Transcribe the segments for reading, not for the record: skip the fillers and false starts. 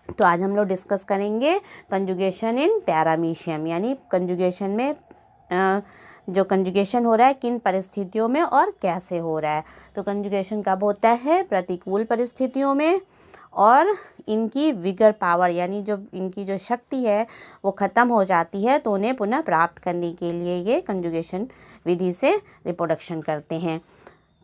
तो आज हम लोग डिस्कस करेंगे कंजुगेशन इन पैरामीशियम, यानी कंजुगेशन में जो कंजुगेशन हो रहा है किन परिस्थितियों में और कैसे हो रहा है। तो कंजुगेशन कब होता है? प्रतिकूल परिस्थितियों में, और इनकी विगर पावर यानी जो इनकी जो शक्ति है वो ख़त्म हो जाती है, तो उन्हें पुनः प्राप्त करने के लिए ये कंजुगेशन विधि से रिप्रोडक्शन करते हैं।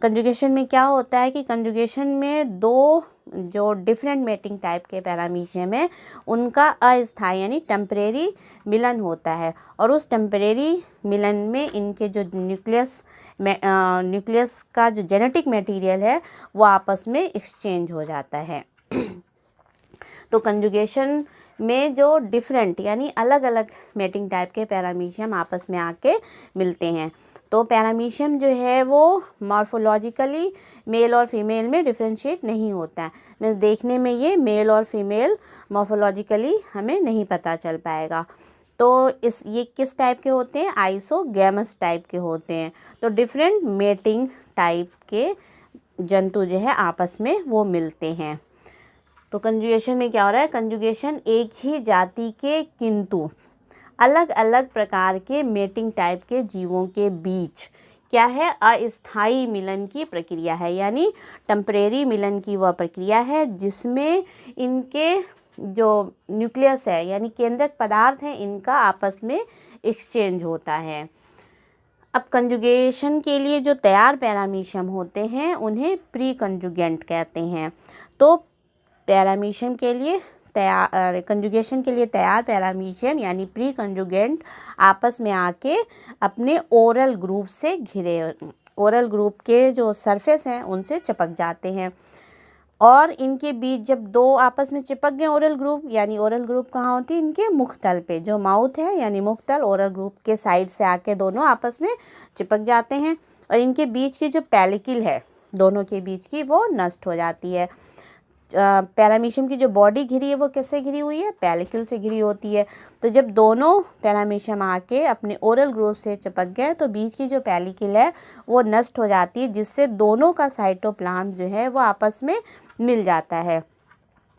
कंजुगेशन में क्या होता है कि कंजुगेशन में दो जो डिफरेंट मेटिंग टाइप के पैरामीशियम है उनका अस्थायी यानी टेम्परेरी मिलन होता है, और उस टेम्परेरी मिलन में इनके जो न्यूक्लियस का जो जेनेटिक मटेरियल है वो आपस में एक्सचेंज हो जाता है। तो कंजुगेशन में जो डिफरेंट यानी अलग अलग मेटिंग टाइप के पैरामीशियम आपस में आके मिलते हैं, तो पैरामीशियम जो है वो मॉर्फोलॉजिकली मेल और फीमेल में डिफरेंशिएट नहीं होता है। मैं देखने में ये मेल और फीमेल मॉर्फोलॉजिकली हमें नहीं पता चल पाएगा। तो ये किस टाइप के होते हैं? आइसोगैमस टाइप के होते हैं। तो डिफरेंट मेटिंग टाइप के जंतु जो है आपस में वो मिलते हैं। तो कंजुगेशन में क्या हो रहा है? कंजुगेशन एक ही जाति के किंतु अलग अलग प्रकार के मेटिंग टाइप के जीवों के बीच क्या है? अस्थायी मिलन की प्रक्रिया है, यानी टेम्परेरी मिलन की वह प्रक्रिया है जिसमें इनके जो न्यूक्लियस है यानी केंद्रक पदार्थ हैं इनका आपस में एक्सचेंज होता है। अब कंजुगेशन के लिए जो तैयार पैरामीशियम होते हैं उन्हें प्री कंजुगेंट कहते हैं। तो पैरामीशियम के लिए कंजुगेशन के लिए तैयार पैरामीशियम यानी प्री कंजुगेंट आपस में आके अपने ओरल ग्रुप से घिरे, ओरल ग्रुप के जो सरफेस हैं उनसे चिपक जाते हैं, और इनके बीच जब दो आपस में चिपक गए ओरल ग्रुप, यानी ओरल ग्रुप कहाँ होती है? इनके मुखतल पे, जो माउथ है यानी मुखतल, ओरल ग्रुप के साइड से आके दोनों आपस में चिपक जाते हैं, और इनके बीच की जो पैलिकल है दोनों के बीच की वो नष्ट हो जाती है। पैरामीशियम की जो बॉडी घिरी है वो किससे घिरी हुई है? पैलिकल से घिरी होती है। तो जब दोनों पैरामीशियम आके अपने ओरल ग्रुप से चिपक गए तो बीच की जो पैलिकल है वो नष्ट हो जाती है, जिससे दोनों का साइटोप्लाज्म जो है वो आपस में मिल जाता है,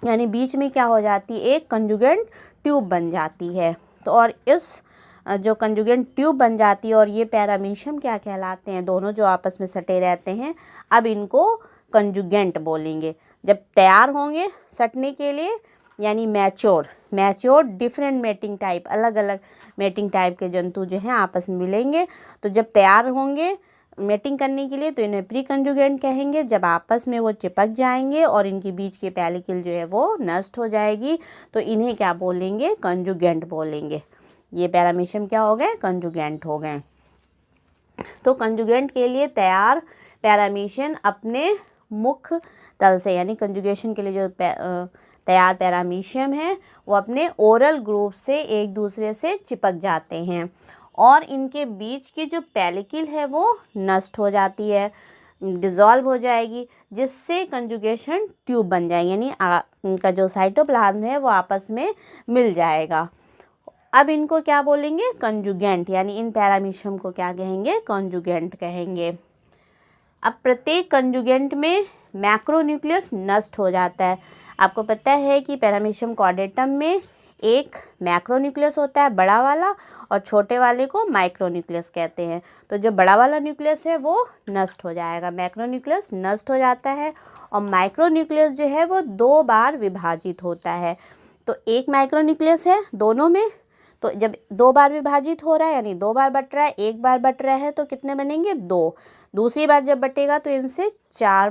यानी बीच में क्या हो जाती है? एक कंजुगेंट ट्यूब बन जाती है। तो और इस जो कंजुगेंट ट्यूब बन जाती है, और ये पैरामीशियम क्या कहलाते हैं? दोनों जो आपस में सटे रहते हैं, अब इनको कंजुगेंट बोलेंगे। जब तैयार होंगे सटने के लिए यानी मैच्योर डिफरेंट मेटिंग टाइप, अलग अलग मेटिंग टाइप के जंतु जो हैं आपस में मिलेंगे, तो जब तैयार होंगे मेटिंग करने के लिए तो इन्हें प्री कंजुगेंट कहेंगे। जब आपस में वो चिपक जाएंगे और इनके बीच की पैलिकल जो है वो नष्ट हो जाएगी तो इन्हें क्या बोलेंगे? कंजुगेंट बोलेंगे। ये पैरामीशियम क्या हो गए? कंजुगेंट हो गए। तो कंजुगेंट के लिए तैयार पैरामीशियम अपने मुख तल से, यानी कंजुगेशन के लिए जो तैयार पैरामीशियम है वो अपने ओरल ग्रुप से एक दूसरे से चिपक जाते हैं, और इनके बीच की जो पैलिकल है वो नष्ट हो जाती है, डिज़ोल्व हो जाएगी, जिससे कंजुगेशन ट्यूब बन जाएगी, यानी इनका जो साइटोप्लाज्म है वो आपस में मिल जाएगा। अब इनको क्या बोलेंगे? कंजुगेंट, यानी इन पैरामीशियम को क्या कहेंगे? कंजुगेंट कहेंगे। अब प्रत्येक कंजुगेंट में मैक्रोन्यूक्लियस नष्ट हो जाता है। आपको पता है कि पैरामीशियम कॉर्डेटम में एक मैक्रोन्यूक्लियस होता है बड़ा वाला, और छोटे वाले को माइक्रोन्यूक्लियस कहते हैं। तो जो बड़ा वाला न्यूक्लियस है वो नष्ट हो जाएगा, मैक्रोन्यूक्लियस नष्ट हो जाता है, और माइक्रोन्यूक्लियस जो है वो 2 बार विभाजित होता है। तो एक माइक्रोन्यूक्लियस है दोनों में, तो जब 2 बार विभाजित हो रहा है यानी 2 बार बट रहा है, एक बार बट रहा है तो कितने बनेंगे? 2। दूसरी बार जब बटेगा तो इनसे 4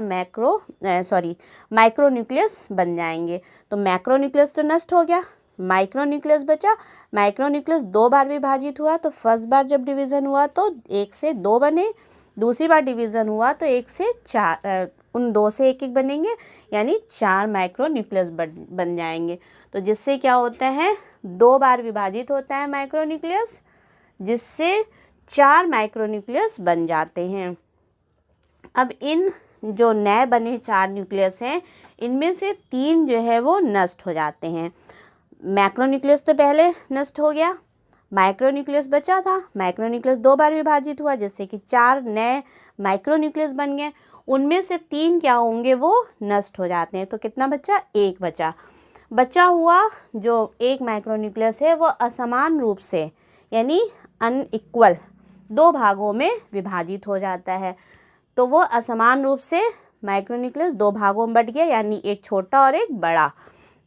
माइक्रोन्यूक्लियस बन जाएंगे। तो मैक्रोन्यूक्लियस तो नष्ट हो गया, माइक्रोन्यूक्लियस बचा। माइक्रोन्यूक्लियस 2 बार विभाजित हुआ, तो फर्स्ट बार जब डिवीज़न हुआ तो 1 से 2 बने, दूसरी बार डिवीज़न हुआ तो 1 से 4, उन 2 से 1 बनेंगे, यानी 4 माइक्रोन्यूक्लियस बन जाएंगे। तो जिससे क्या होता है? 2 बार विभाजित होता है माइक्रोन्यूक्लियस, जिससे 4 माइक्रोन्यूक्लियस बन जाते हैं। अब इन जो नए बने 4 न्यूक्लियस हैं इनमें से 3 जो है वो नष्ट हो जाते हैं। मैक्रोन्यूक्लियस तो पहले नष्ट हो गया, माइक्रोन्यूक्लियस बचा था, माइक्रोन्यूक्लियस 2 बार विभाजित हुआ जिससे कि 4 नए माइक्रोन्यूक्लियस बन गए। उनमें से 3 क्या होंगे? वो नष्ट हो जाते हैं। तो कितना बचा? 1 बचा। बचा हुआ जो एक माइक्रोन्यूक्लियस है वो असमान रूप से यानी अनइक्वल 2 भागों में विभाजित हो जाता है। तो वो असमान रूप से माइक्रोन्यूक्लियस 2 भागों में बट गया, यानी एक छोटा और एक बड़ा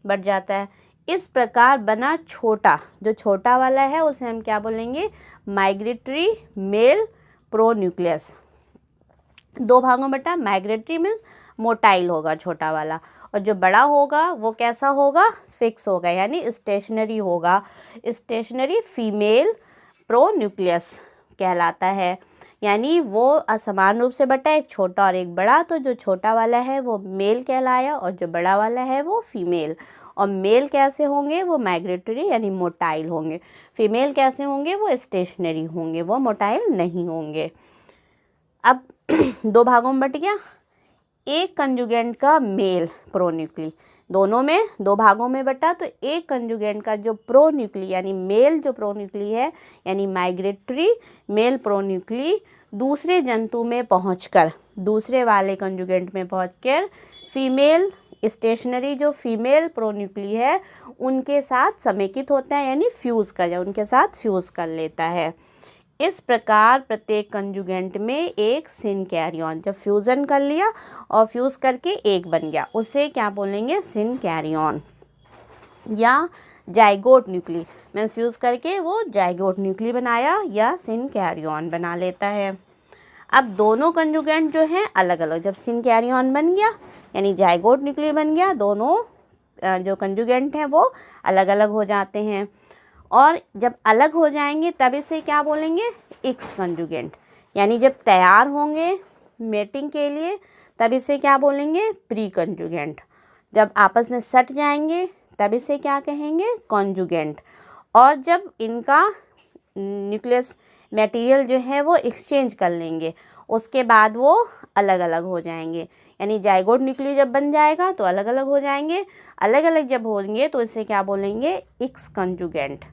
बट जाता है। इस प्रकार बना छोटा, जो छोटा वाला है उसे हम क्या बोलेंगे, माइग्रेटरी मेल प्रोन्यूक्लियस। 2 भागों में बटा, माइग्रेटरी मीन्स मोटाइल होगा छोटा वाला, और जो बड़ा होगा वो कैसा होगा, फिक्स होगा यानी स्टेशनरी होगा। स्टेशनरी फीमेल प्रोन्यूक्लियस कहलाता है, यानी वो असमान रूप से बटा, एक छोटा और एक बड़ा। तो जो छोटा वाला है वो मेल कहलाया और जो बड़ा वाला है वो फीमेल। और मेल कैसे होंगे, वो माइग्रेटरी यानी मोटाइल होंगे। फीमेल कैसे होंगे, वो स्टेशनरी होंगे, वो मोटाइल नहीं होंगे। अब 2 भागों में बट गया। एक कंजुगेंट का मेल प्रोन्यूक्ली, दोनों में 2 भागों में बटा, तो एक कंजुगेंट का जो प्रोन्यूक्ली यानी मेल जो प्रोन्यूक्ली है यानी माइग्रेटरी मेल प्रोन्यूक्ली दूसरे जंतु में पहुंचकर, दूसरे वाले कंजुगेंट में पहुंचकर फीमेल स्टेशनरी जो फीमेल प्रोन्यूक्ली है उनके साथ समेकित होता है, यानी फ्यूज़ कर जाए, उनके साथ फ्यूज़ कर लेता है। इस प्रकार प्रत्येक कंजुगेंट में एक सिन कैरियन, जब फ्यूज़न कर लिया और फ्यूज़ करके एक बन गया उसे क्या बोलेंगे, सिन कैरियन या जाइगोट न्यूक्ली। मीन्स फ्यूज़ करके वो जाइगोट न्यूक्ली बनाया या सिन कैरियन बना लेता है। अब दोनों कंजुगेंट जो हैं अलग अलग, जब सिन कैरियन बन गया यानी जाइगोट न्यूक्ली बन गया, दोनों जो कंजुगेंट हैं वो अलग अलग हो जाते हैं। और जब अलग हो जाएंगे तब इसे क्या बोलेंगे, एक्स कंजुगेंट, यानी जब तैयार होंगे मेटिंग के लिए तब इसे क्या बोलेंगे, प्री कंजुगेंट। जब आपस में सट जाएंगे तब इसे क्या कहेंगे, कॉन्जुगेंट। और जब इनका न्यूक्लियस मटेरियल जो है वो एक्सचेंज कर लेंगे उसके बाद वो अलग अलग हो जाएंगे, यानी जाइगोट न्यूक्ली जब बन जाएगा तो अलग अलग हो जाएंगे, अलग अलग जब होंगे तो इसे क्या बोलेंगे, एक्स कंजुगेंट।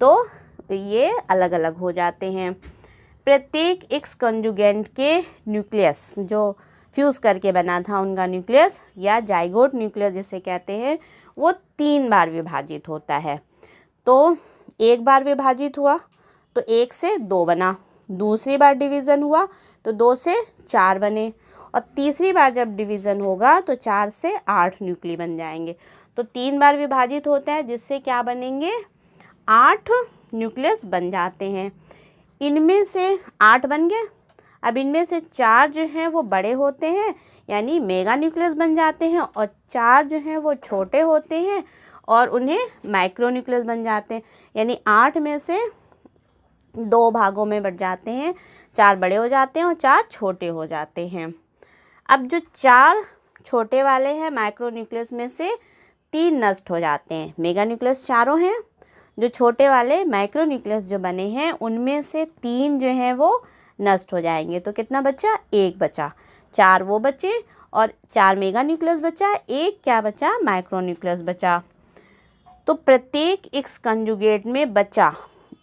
तो ये अलग अलग हो जाते हैं। प्रत्येक एक्स कंजुगेंट के न्यूक्लियस जो फ्यूज़ करके बना था उनका न्यूक्लियस या जाइगोट न्यूक्लियस जिसे कहते हैं वो 3 बार विभाजित होता है। तो एक बार विभाजित हुआ तो 1 से 2 बना, दूसरी बार डिवीज़न हुआ तो 2 से 4 बने, और तीसरी बार जब डिवीज़न होगा तो 4 से 8 न्यूक्ली बन जाएंगे। तो 3 बार विभाजित होता है जिससे क्या बनेंगे, 8 न्यूक्लियस बन जाते हैं। इनमें से 8 बन गए। अब इनमें से 4 जो हैं वो बड़े होते हैं यानी मेगा न्यूक्लियस बन जाते हैं, और 4 जो हैं वो छोटे होते हैं और उन्हें माइक्रो न्यूक्लियस बन जाते हैं, यानी 8 में से 2 भागों में बट जाते हैं, 4 बड़े हो जाते हैं और 4 छोटे हो जाते हैं। अब जो 4 छोटे वाले हैं माइक्रो न्यूक्लियस में से 3 नष्ट हो जाते हैं, मेगा न्यूक्लियस चारों हैं। जो छोटे वाले माइक्रो न्यूक्लियस जो बने हैं उनमें से 3 जो हैं वो नष्ट हो जाएंगे। तो कितना बचा, 1 बचा, 4 वो बचे और 4 मेगा न्यूक्लियस बचा, 1 क्या बचा, माइक्रो न्यूक्लियस बचा। तो प्रत्येक एक्स कंजुगेट में बचा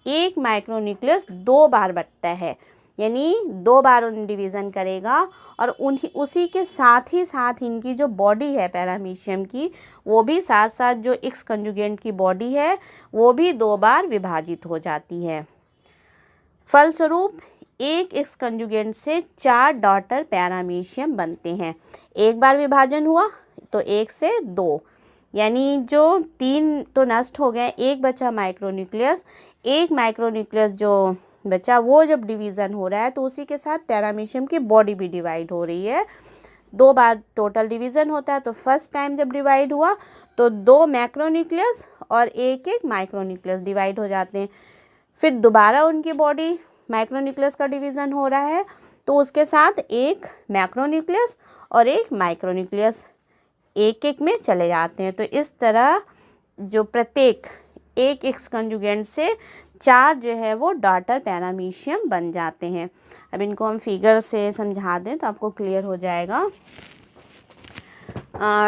एक माइक्रो न्यूक्लियस 2 बार बटता है, यानी 2 बार उन डिवीज़न करेगा, और उसी के साथ ही साथ इनकी जो बॉडी है पैरामीशियम की वो भी साथ साथ जो एक्स कंजुगेंट की बॉडी है वो भी 2 बार विभाजित हो जाती है। फलस्वरूप एक एक्स कंजुगेंट से 4 डॉटर पैरामीशियम बनते हैं। एक बार विभाजन हुआ तो 1 से 2, यानी जो 3 तो नष्ट हो गए, 1 बचा माइक्रो न्यूक्लियस। एक माइक्रो न्यूक्लियस जो बचा वो जब डिवीज़न हो रहा है तो उसी के साथ पैरामीशियम की बॉडी भी डिवाइड हो रही है। 2 बार टोटल डिवीज़न होता है, तो फर्स्ट टाइम जब डिवाइड हुआ तो 2 मैक्रो न्यूक्लियस और 1 माइक्रो न्यूक्लियस डिवाइड हो जाते हैं। फिर दोबारा उनकी बॉडी माइक्रो न्यूक्लियस का डिवीज़न हो रहा है तो उसके साथ 1 मैक्रो न्यूक्लियस और 1 माइक्रो न्यूक्लियस 1 में चले जाते हैं। तो इस तरह जो प्रत्येक एक एक्स कंजुगेंट से 4 जो है वो डॉटर पैरामीशियम बन जाते हैं। अब इनको हम फिगर से समझा दें तो आपको क्लियर हो जाएगा।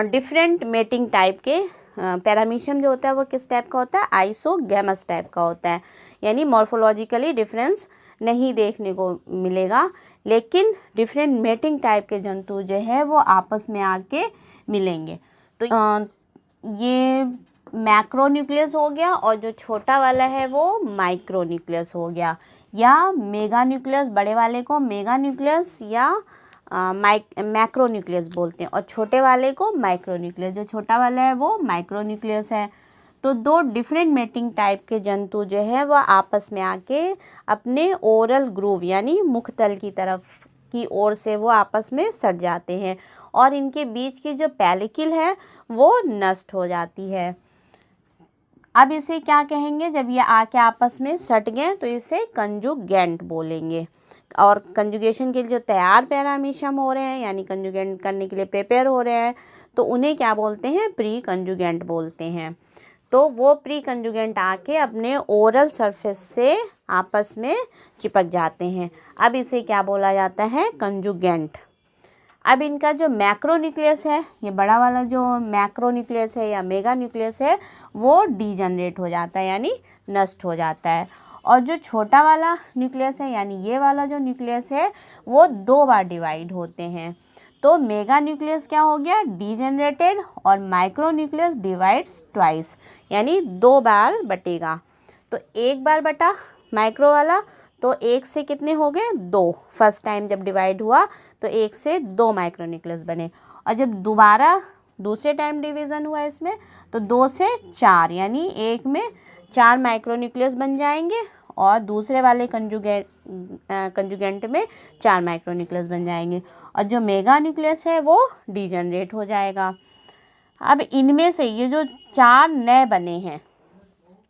डिफरेंट मेटिंग टाइप के पैरामीशियम जो होता है वो किस टाइप का होता है, आइसोगैमस टाइप का होता है, यानी मॉर्फोलॉजिकली डिफरेंस नहीं देखने को मिलेगा, लेकिन डिफरेंट मेटिंग टाइप के जंतु जो है वो आपस में आके मिलेंगे। तो ये मैक्रो न्यूक्लियस हो गया और जो छोटा वाला है वो माइक्रो न्यूक्लियस हो गया, या मेगा न्यूक्लियस, बड़े वाले को मेगा न्यूक्लियस या मैक्रो न्यूक्लियस बोलते हैं और छोटे वाले को माइक्रो न्यूक्लियस। जो छोटा वाला है वो माइक्रो न्यूक्लियस है। तो दो डिफरेंट मेटिंग टाइप के जंतु जो है वह आपस में आके अपने ओरल ग्रूव यानी मुखतल की तरफ की ओर से वो आपस में सट जाते हैं और इनके बीच की जो पेलिकल है वो नष्ट हो जाती है। अब इसे क्या कहेंगे, जब ये आके आपस में सट गए तो इसे कंजुगेंट बोलेंगे। और कंजुगेशन के लिए जो तैयार पैरामीशियम हो रहे हैं यानी कंजुगेंट करने के लिए प्रिपेयर हो रहे हैं तो उन्हें क्या बोलते हैं, प्री कंजुगेंट बोलते हैं। तो वो प्री कंजुगेंट आके अपने ओरल सरफेस से आपस में चिपक जाते हैं। अब इसे क्या बोला जाता है, कंजुगेंट। अब इनका जो मैक्रो न्यूक्लियस है, ये बड़ा वाला जो मैक्रो न्यूक्लियस है या मेगा न्यूक्लियस है वो डीजनरेट हो जाता है यानी नष्ट हो जाता है। और जो छोटा वाला न्यूक्लियस है यानी ये वाला जो न्यूक्लियस है वो 2 बार डिवाइड होते हैं। तो मेगा न्यूक्लियस क्या हो गया, डीजनरेटेड, और माइक्रो न्यूक्लियस डिवाइड्स ट्वाइस यानी 2 बार बटेगा। तो 1 बार बटा माइक्रो वाला, तो 1 से कितने हो गए, 2। फर्स्ट टाइम जब डिवाइड हुआ तो 1 से 2 माइक्रो न्यूक्लियस बने। और जब दोबारा दूसरे टाइम डिवीज़न हुआ इसमें तो 2 से 4 यानी 1 में 4 माइक्रो न्यूक्लियस बन जाएंगे और दूसरे वाले कंजुगेंट में 4 माइक्रो न्यूक्लियस बन जाएंगे और जो मेगा न्यूक्लियस है वो डीजनरेट हो जाएगा। अब इनमें से ये जो 4 नए बने हैं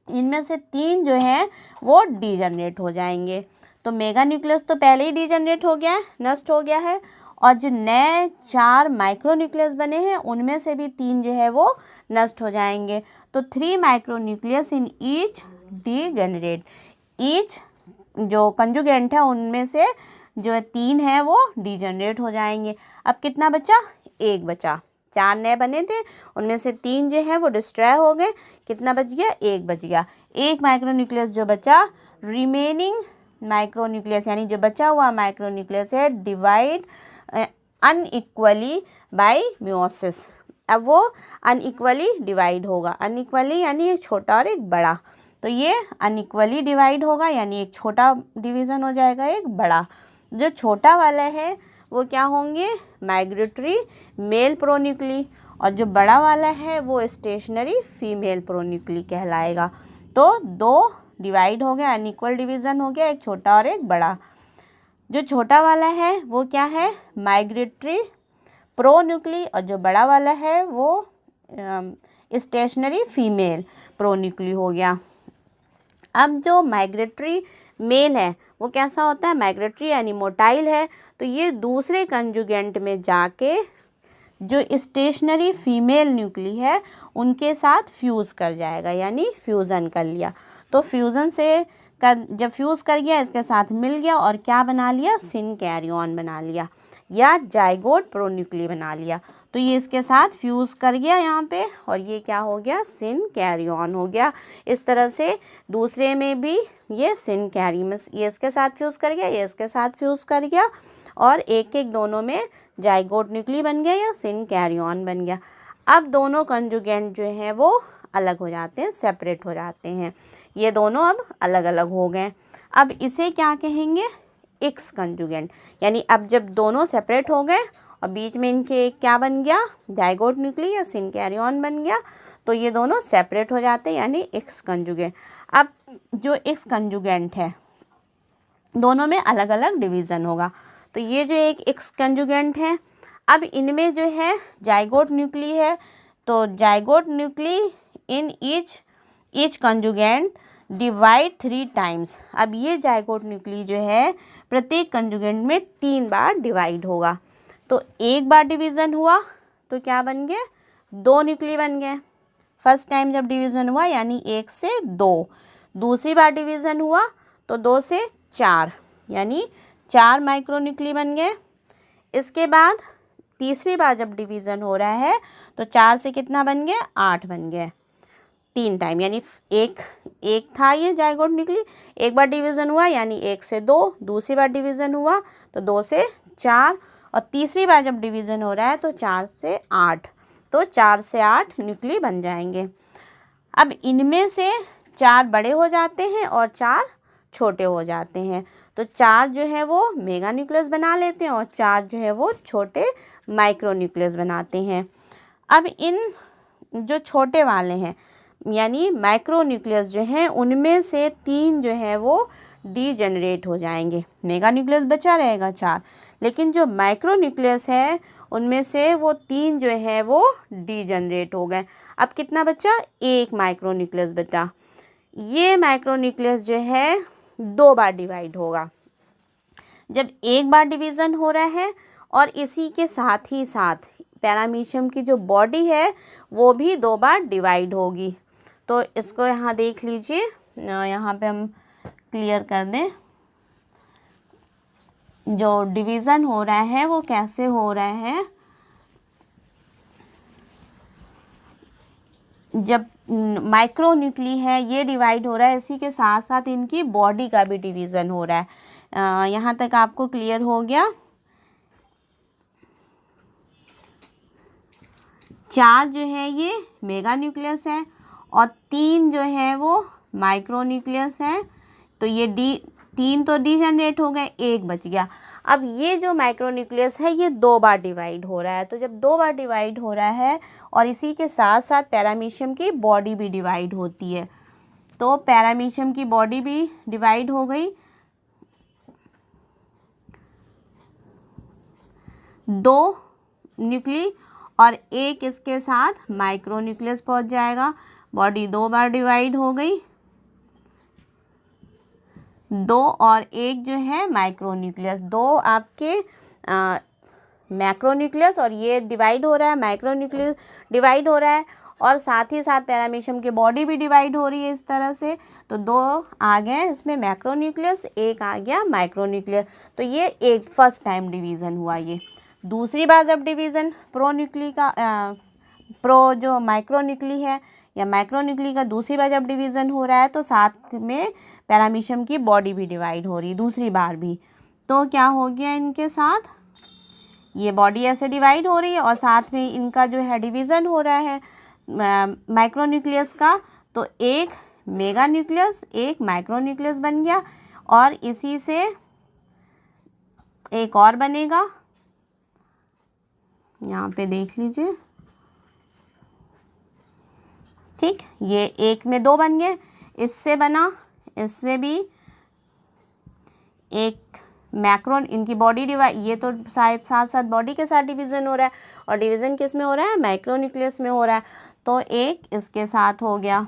इनमें से 3 जो हैं वो डीजनरेट हो जाएंगे। तो मेगा न्यूक्लियस तो पहले ही डीजनरेट हो गया है, नष्ट हो गया है, और जो नए 4 माइक्रो न्यूक्लियस बने हैं उनमें से भी 3 जो है वो नष्ट हो जाएंगे। तो 3 micro nucleus in each degenerate. Each जो कंजुगेंट है उनमें से जो 3 है वो डीजनरेट हो जाएंगे। अब कितना बचा, 1 बचा। 4 नए बने थे उनमें से 3 जो है वो डिस्ट्रॉय हो गए, कितना बच गया, 1 बच गया। 1 माइक्रो न्यूक्लियस जो बचा, रिमेनिंग माइक्रो न्यूक्लियस यानी जो बचा हुआ माइक्रो न्यूक्लियस है डिवाइड अनइक्वली बाय मियोसिस। अब वो अनइक्वली डिवाइड होगा, अनइक्वली यानी एक छोटा और एक बड़ा, तो ये अनइक्वली डिवाइड होगा यानी एक छोटा डिवीज़न हो जाएगा एक बड़ा। जो छोटा वाला है वो क्या होंगे, माइग्रेटरी मेल प्रोन्यूक्ली, और जो बड़ा वाला है वो स्टेशनरी फीमेल प्रोन्यूक्ली कहलाएगा। तो 2 डिवाइड हो गया, अनइक्वल डिवीज़न हो गया, एक छोटा और एक बड़ा। जो छोटा वाला है वो क्या है, माइग्रेटरी प्रोन्यूक्ली, और जो बड़ा वाला है वो स्टेशनरी फीमेल प्रोन्यूक्ली हो गया। अब जो माइग्रेटरी मेल है वो कैसा होता है, माइग्रेटरी यानी मोटाइल है, तो ये दूसरे कंजुगेंट में जाके जो स्टेशनरी फीमेल न्यूक्ली है उनके साथ फ्यूज़ कर जाएगा यानी फ्यूज़न कर लिया। तो फ्यूज़न से जब फ्यूज़ कर गया इसके साथ मिल गया और क्या बना लिया, सिन कैरियन बना लिया या जाइगोट प्रोन्यूक्ली बना लिया। तो ये इसके साथ फ्यूज़ कर गया यहाँ पे और ये क्या हो गया, सिन कैरियन हो गया। इस तरह से दूसरे में भी ये सिन कैरी में ये इसके साथ फ्यूज़ कर गया, ये इसके साथ फ्यूज़ कर गया और एक एक दोनों में जाइगोट न्यूक्ली बन गया या सिन कैरियन बन गया। अब दोनों कंजुगेंट जो हैं वो अलग हो जाते हैं, सेपरेट हो जाते हैं। ये दोनों अब अलग अलग हो गए। अब इसे क्या कहेंगे, एक्स कंजुगेंट, यानी अब जब दोनों सेपरेट हो गए और बीच में इनके एक क्या बन गया, जाइगोट न्यूक्ली या सिन कैरियन बन गया, तो ये दोनों सेपरेट हो जाते हैं यानी एक्स कंजुगेंट। अब जो एक्स कंजुगेंट है दोनों में अलग अलग डिवीज़न होगा। तो ये जो एक एक्स कंजुगेंट है, अब इनमें जो है जाइगोट न्यूक्ली है, तो zygote nuclei in each conjugant divide 3 times. अब ये जाइगोट न्यूक्ली जो है प्रत्येक कंजुगेंट में 3 बार डिवाइड होगा। तो एक बार डिवीज़न हुआ तो क्या बन गए, 2 न्यूक्ली बन गए। फर्स्ट टाइम जब डिवीज़न हुआ यानी 1 से 2। दूसरी बार डिवीज़न हुआ तो 2 से 4 यानी 4 माइक्रो न्यूक्ली बन गए। इसके बाद तीसरी बार जब डिवीज़न हो रहा है तो 4 से कितना बन गए, 8 बन गए 3 टाइम, यानी एक था ये जाइगोट न्यूक्ली, एक बार डिवीज़न हुआ यानी 1 से 2, दूसरी बार डिवीज़न हुआ तो 2 से 4 और तीसरी बार जब डिवीज़न हो रहा है तो 4 से 8। तो 4 से 8 न्यूक्ली बन जाएंगे। अब इनमें से 4 बड़े हो जाते हैं और 4 छोटे हो जाते हैं। तो 4 जो है वो मेगा न्यूक्लियस बना लेते हैं और 4 जो है वो छोटे माइक्रो न्यूक्लियस बनाते हैं। अब इन जो छोटे वाले हैं यानी माइक्रो न्यूक्लियस जो हैं उनमें से 3 जो है वो डीजेनरेट हो जाएंगे। मेगा न्यूक्लियस बचा रहेगा 4, लेकिन जो माइक्रो न्यूक्लियस है उनमें से वो 3 जो है वो डीजेनरेट हो गए। अब कितना बचा? 1 माइक्रो न्यूक्लियस बचा। ये माइक्रो न्यूक्लियस जो है 2 बार डिवाइड होगा। जब 1 बार डिवीज़न हो रहा है और इसी के साथ ही साथ पैरामीशियम की जो बॉडी है वो भी 2 बार डिवाइड होगी। तो इसको यहाँ देख लीजिए, यहाँ पे हम क्लियर कर दें। जो डिवीज़न हो रहा है वो कैसे हो रहा है, जब माइक्रो न्यूक्ली है ये डिवाइड हो रहा है, इसी के साथ साथ इनकी बॉडी का भी डिवीज़न हो रहा है। यहाँ तक आपको क्लियर हो गया? 4 जो है ये मेगा न्यूक्लियस है और 3 जो है वो माइक्रो न्यूक्लियस है। तो ये 3 तो डीजेनरेट हो गए, 1 बच गया। अब ये जो माइक्रो न्यूक्लियस है ये 2 बार डिवाइड हो रहा है। तो जब 2 बार डिवाइड हो रहा है और इसी के साथ साथ पैरामीशियम की बॉडी भी डिवाइड होती है, तो पैरामीशियम की बॉडी भी डिवाइड हो गई। 2 न्यूक्ली और 1 इसके साथ माइक्रो न्यूक्लियस पहुंच जाएगा। बॉडी 2 बार डिवाइड हो गई। 2 और 1 जो है माइक्रो न्यूक्लियस, 2 आपके मैक्रो न्यूक्लियस और ये डिवाइड हो रहा है, माइक्रो न्यूक्लियस डिवाइड हो रहा है और साथ ही साथ पैरामीशियम की बॉडी भी डिवाइड हो रही है इस तरह से। तो 2 आ गए इसमें मैक्रो न्यूक्लियस, 1 आ गया माइक्रो न्यूक्लियस। तो ये एक फर्स्ट टाइम डिवीज़न हुआ। ये दूसरी बार जब डिवीज़न प्रो जो माइक्रो न्यूक्ली है या माइक्रो न्यूक्ली का दूसरी बार जब डिवीज़न हो रहा है तो साथ में पैरामीशियम की बॉडी भी डिवाइड हो रही है दूसरी बार भी। तो क्या हो गया इनके साथ, ये बॉडी ऐसे डिवाइड हो रही है और साथ में इनका जो है डिवीज़न हो रहा है माइक्रो न्यूक्लियस का। तो 1 मेगा न्यूक्लियस 1 माइक्रो न्यूक्लियस बन गया और इसी से एक और बनेगा, यहाँ पे देख लीजिए। ठीक, ये 1 में 2 बन गए, इससे बना, इसमें भी एक मैक्रो, इनकी बॉडी डिवाइड, ये तो शायद साथ साथ बॉडी के साथ डिवीज़न हो रहा है और डिवीज़न किस में हो रहा है? माइक्रो न्यूक्लियस में हो रहा है। तो 1 इसके साथ हो गया।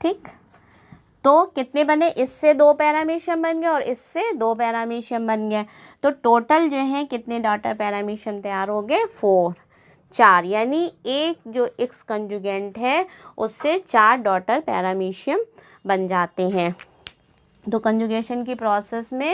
ठीक, तो कितने बने? इससे 2 पैरामीशियम बन गए और इससे 2 पैरामीशियम बन गए। तो टोटल जो है कितने डॉटर पैरामीशियम तैयार हो गए? 4, यानी एक जो एक्स कंजुगेंट है उससे 4 डॉटर पैरामीशियम बन जाते हैं। तो कंजुगेशन की प्रोसेस में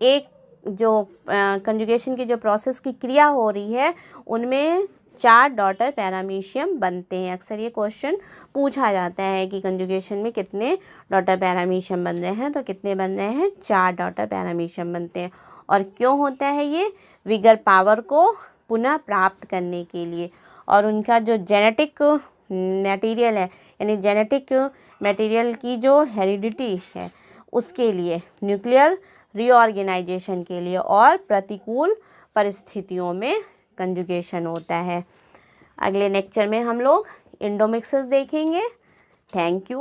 एक जो कंजुगेशन की जो प्रोसेस की क्रिया हो रही है उनमें 4 डॉटर पैरामीशियम बनते हैं। अक्सर ये क्वेश्चन पूछा जाता है कि कंजुगेशन में कितने डॉटर पैरामीशियम बन रहे हैं, तो कितने बन रहे हैं? 4 डॉटर पैरामीशियम बनते हैं। और क्यों होता है ये? विगर पावर को पुनः प्राप्त करने के लिए और उनका जो जेनेटिक मटेरियल है यानी जेनेटिक मटेरियल की जो हेरिडिटी है उसके लिए, न्यूक्लियर रीऑर्गेनाइजेशन के लिए और प्रतिकूल परिस्थितियों में कंजुगेशन होता है। अगले लेक्चर में हम लोग एंडोमिक्सेस देखेंगे। Thank you.